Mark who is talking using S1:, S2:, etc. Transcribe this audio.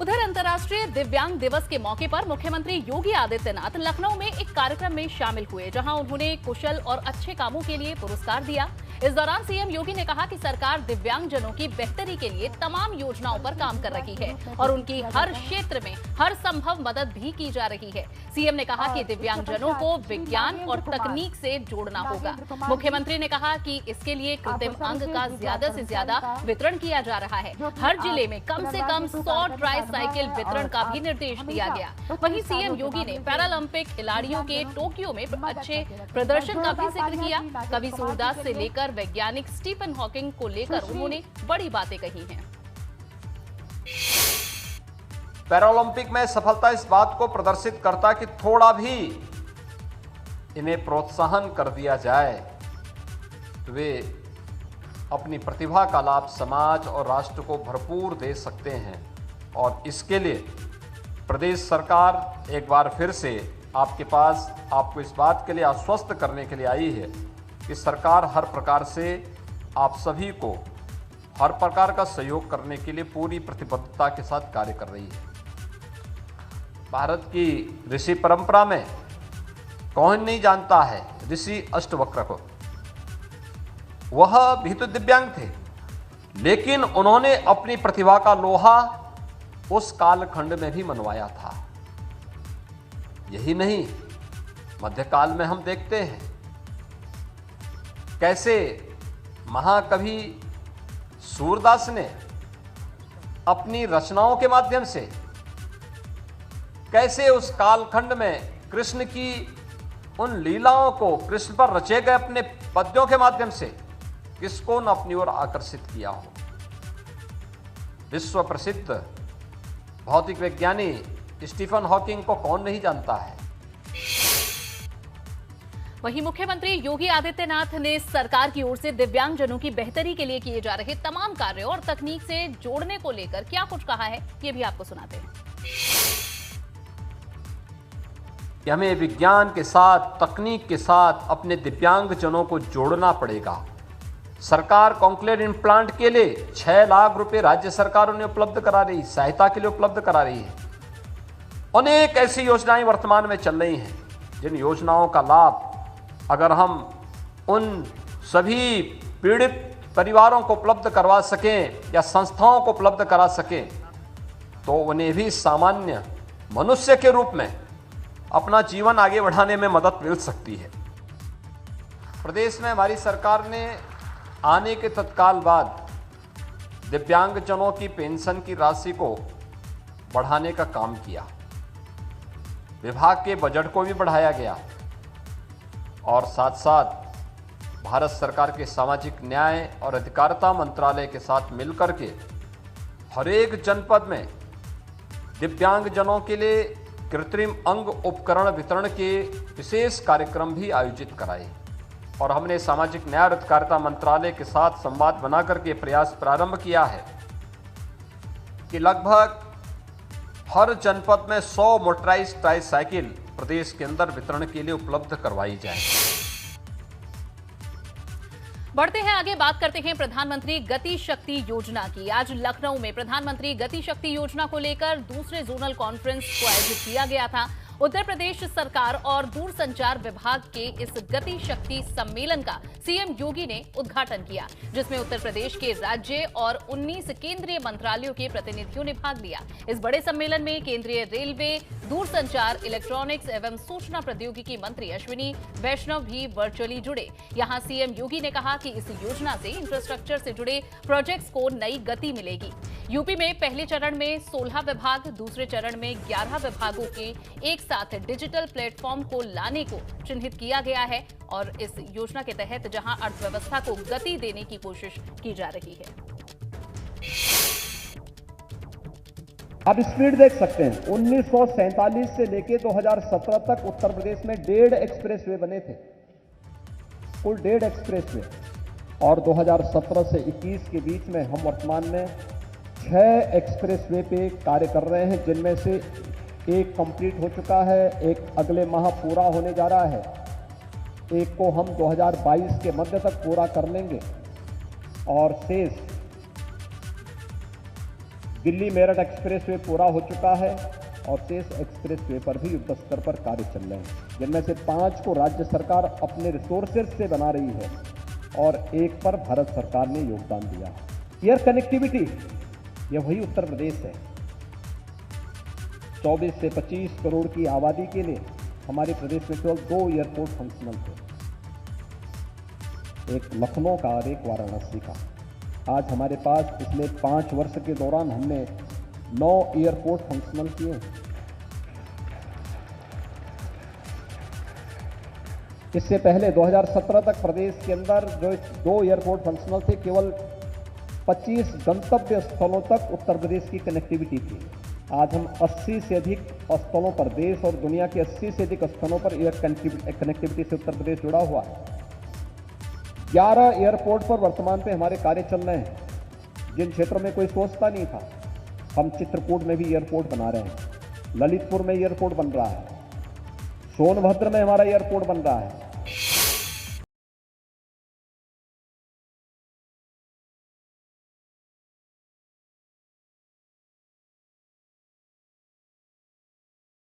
S1: उधर अंतर्राष्ट्रीय दिव्यांग दिवस के मौके पर मुख्यमंत्री योगी आदित्यनाथ लखनऊ में एक कार्यक्रम में शामिल हुए, जहां उन्होंने कुशल और अच्छे कामों के लिए पुरस्कार दिया। इस दौरान सीएम योगी ने कहा कि सरकार दिव्यांगजनों की बेहतरी के लिए तमाम योजनाओं पर काम कर रही है और उनकी हर क्षेत्र में हर संभव मदद भी की जा रही है। सीएम ने कहा कि दिव्यांगजनों को विज्ञान और तकनीक से जोड़ना होगा। मुख्यमंत्री ने कहा कि इसके लिए कृत्रिम अंग का ज्यादा से ज्यादा वितरण किया जा रहा है। हर जिले में कम से कम 100 ट्राईसाइकिल वितरण का भी निर्देश दिया गया। वहीं सीएम योगी ने पैरालंपिक खिलाड़ियों के टोक्यो में अच्छे प्रदर्शन का भी जिक्र किया। कवि सूरदास से लेकर वैज्ञानिक स्टीफन हॉकिंग को लेकर उन्होंने बड़ी बातें कही हैं।
S2: पैरालंपिक में सफलता इस बात को प्रदर्शित करता कि थोड़ा भी इन्हें प्रोत्साहन कर दिया जाए तो वे अपनी प्रतिभा का लाभ समाज और राष्ट्र को भरपूर दे सकते हैं। और इसके लिए प्रदेश सरकार एक बार फिर से आपके पास आपको इस बात के लिए आश्वस्त करने के लिए आई है कि सरकार हर प्रकार से आप सभी को हर प्रकार का सहयोग करने के लिए पूरी प्रतिबद्धता के साथ कार्य कर रही है। भारत की ऋषि परंपरा में कौन नहीं जानता है ऋषि अष्टवक्र को। वह भी तो दिव्यांग थे, लेकिन उन्होंने अपनी प्रतिभा का लोहा उस कालखंड में भी मनवाया था। यही नहीं, मध्यकाल में हम देखते हैं कैसे महाकवि सूरदास ने अपनी रचनाओं के माध्यम से कैसे उस कालखंड में कृष्ण की उन लीलाओं को, कृष्ण पर रचे गए अपने पद्यों के माध्यम से किसको न अपनी ओर आकर्षित किया हो। विश्व प्रसिद्ध भौतिक विज्ञानी स्टीफन हॉकिंग को कौन नहीं जानता है।
S1: वहीं मुख्यमंत्री योगी आदित्यनाथ ने सरकार की ओर से दिव्यांगजनों की बेहतरी के लिए किए जा रहे तमाम कार्यों और तकनीक से जोड़ने को लेकर क्या कुछ कहा है, ये भी आपको सुनाते हैं।
S2: कि हमें विज्ञान के साथ, तकनीक के साथ अपने दिव्यांगजनों को जोड़ना पड़ेगा। सरकार कॉन्क्लेव इम्प्लांट के लिए 6 लाख रुपए राज्य सरकार उन्हें उपलब्ध करा रही, सहायता के लिए उपलब्ध करा रही है। अनेक ऐसी योजनाएं वर्तमान में चल रही हैं जिन योजनाओं का लाभ अगर हम उन सभी पीड़ित परिवारों को उपलब्ध करवा सकें या संस्थाओं को उपलब्ध करा सकें तो उन्हें भी सामान्य मनुष्य के रूप में अपना जीवन आगे बढ़ाने में मदद मिल सकती है। प्रदेश में हमारी सरकार ने आने के तत्काल बाद दिव्यांगजनों की पेंशन की राशि को बढ़ाने का काम किया। विभाग के बजट को भी बढ़ाया गया और साथ साथ भारत सरकार के सामाजिक न्याय और अधिकारिता मंत्रालय के साथ मिलकर के हर एक जनपद में दिव्यांगजनों के लिए कृत्रिम अंग उपकरण वितरण के विशेष कार्यक्रम भी आयोजित कराए। और हमने सामाजिक न्याय और अधिकारिता मंत्रालय के साथ संवाद बनाकर के प्रयास प्रारंभ किया है कि लगभग हर जनपद में 100 मोटराइज्ड ट्राईसाइकिल प्रदेश के अंदर वितरण के लिए उपलब्ध करवाई जाए।
S1: बढ़ते हैं आगे, बात करते हैं प्रधानमंत्री गति शक्ति योजना की। आज लखनऊ में प्रधानमंत्री गति शक्ति योजना को लेकर दूसरे जोनल कॉन्फ्रेंस को आयोजित किया गया था। उत्तर प्रदेश सरकार और दूरसंचार विभाग के इस गति शक्ति सम्मेलन का सीएम योगी ने उद्घाटन किया, जिसमें उत्तर प्रदेश के राज्य और 19 केंद्रीय मंत्रालयों के प्रतिनिधियों ने भाग लिया। इस बड़े सम्मेलन में केंद्रीय रेलवे, दूरसंचार, इलेक्ट्रॉनिक्स एवं सूचना प्रौद्योगिकी मंत्री अश्विनी वैष्णव भी वर्चुअली जुड़े। यहां सीएम योगी ने कहा कि इस योजना से इंफ्रास्ट्रक्चर से जुड़े प्रोजेक्ट्स को नई गति मिलेगी। यूपी में पहले चरण में 16 विभाग, दूसरे चरण में 11 विभागों के एक साथ डिजिटल प्लेटफॉर्म को लाने को चिन्हित किया गया है और इस योजना के तहत जहां अर्थव्यवस्था को गति देने की कोशिश की जा रही है।
S3: आप स्पीड देख सकते हैं, 1947 से लेकर 2017 तक उत्तर प्रदेश में 1.5 एक्सप्रेसवे बने थे, कुल 1.5 एक्सप्रेसवे। और 2017 से 21 के बीच में हम वर्तमान में 6 एक्सप्रेसवे पे कार्य कर रहे हैं, जिनमें से एक कंप्लीट हो चुका है, एक अगले माह पूरा होने जा रहा है, एक को हम 2022 के मध्य तक पूरा कर लेंगे और शेष दिल्ली मेरठ एक्सप्रेसवे पूरा हो चुका है और शेष एक्सप्रेसवे पर भी युद्ध स्तर पर कार्य चल रहे हैं, जिनमें से 5 को राज्य सरकार अपने रिसोर्सेज से बना रही है और 1 पर भारत सरकार ने योगदान दिया है। एयर कनेक्टिविटी, यह वही उत्तर प्रदेश है। 24 से 25 करोड़ की आबादी के लिए हमारे प्रदेश में केवल 2 एयरपोर्ट फंक्शनल थे, एक लखनऊ का और एक वाराणसी का। आज हमारे पास पिछले 5 वर्ष के दौरान हमने 9 एयरपोर्ट फंक्शनल किए। इससे पहले 2017 तक प्रदेश के अंदर जो 2 एयरपोर्ट फंक्शनल थे, केवल 25 गंतव्य स्थलों तक उत्तर प्रदेश की कनेक्टिविटी थी। आज हम 80 से अधिक स्थलों पर, देश और दुनिया के 80 से अधिक स्थलों पर एयर कनेक्टिविटी से उत्तर प्रदेश जुड़ा हुआ है। 11 एयरपोर्ट पर वर्तमान पे हमारे कार्य चल रहे हैं, जिन क्षेत्रों में कोई सोचता नहीं था। हम चित्रकूट में भी एयरपोर्ट बना रहे हैं, ललितपुर में एयरपोर्ट बन रहा है, सोनभद्र में हमारा एयरपोर्ट बन रहा है,